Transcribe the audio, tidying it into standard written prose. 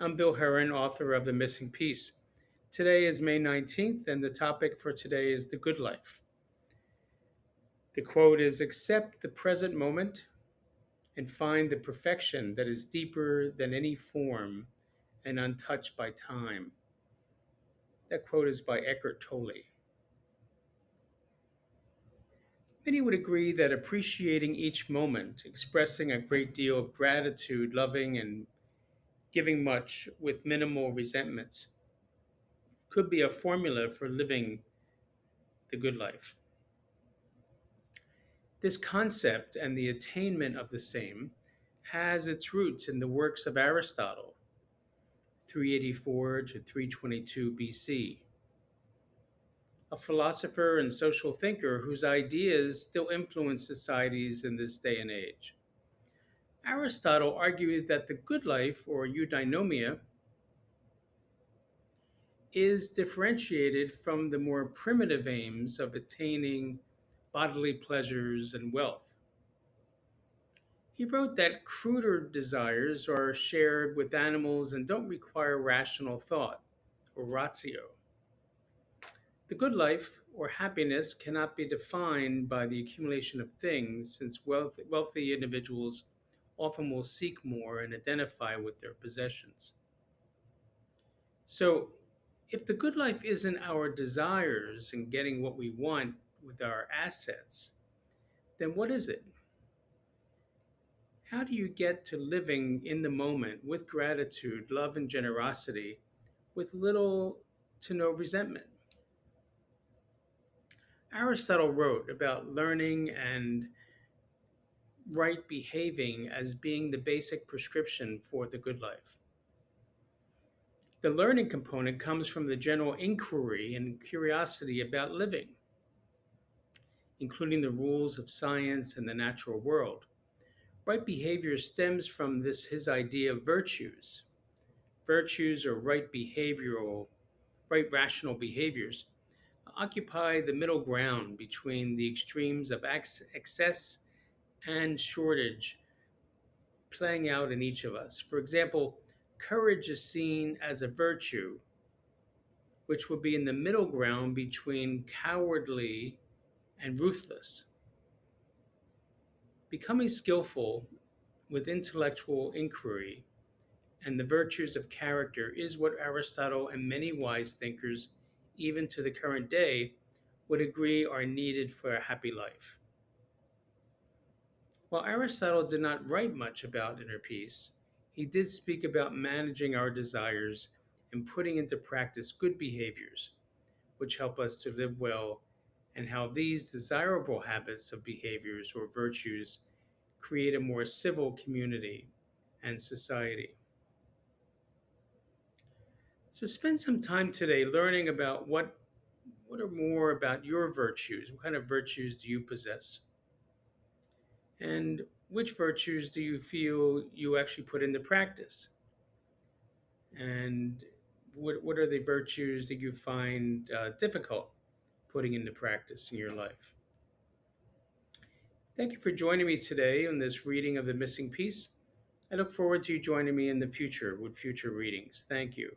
I'm Bill Heran, author of The Missing Piece. Today is May 19th, and the topic for today is the good life. The quote is: accept the present moment and find the perfection that is deeper than any form and untouched by time. That quote is by Eckhart Tolle. Many would agree that appreciating each moment, expressing a great deal of gratitude, loving and giving much with minimal resentments, could be a formula for living the good life. This concept and the attainment of the same has its roots in the works of Aristotle, 384 to 322 BC, a philosopher and social thinker whose ideas still influence societies in this day and age. Aristotle argued that the good life, or eudaimonia, is differentiated from the more primitive aims of attaining bodily pleasures and wealth. He wrote that cruder desires are shared with animals and don't require rational thought or ratio. The good life or happiness cannot be defined by the accumulation of things, since wealthy individuals often will seek more and identify with their possessions. So, if the good life isn't our desires and getting what we want with our assets, then what is it? How do you get to living in the moment with gratitude, love, and generosity with little to no resentment? Aristotle wrote about learning and right behaving as being the basic prescription for the good life. The learning component comes from the general inquiry and curiosity about living, including the rules of science and the natural world. Right behavior stems from this his idea of virtues. Virtues or right rational behaviors occupy the middle ground between the extremes of excess and shortage playing out in each of us. For example, courage is seen as a virtue, which would be in the middle ground between cowardly and ruthless. Becoming skillful with intellectual inquiry and the virtues of character is what Aristotle and many wise thinkers, even to the current day, would agree are needed for a happy life. While Aristotle did not write much about inner peace, he did speak about managing our desires and putting into practice good behaviors, which help us to live well, and how these desirable habits of behaviors or virtues create a more civil community and society. So spend some time today learning about what are more about your virtues. What kind of virtues do you possess? And which virtues do you feel you actually put into practice? And what are the virtues that you find difficult putting into practice in your life? Thank you for joining me today on this reading of The Missing Piece. I look forward to you joining me in the future with future readings. Thank you.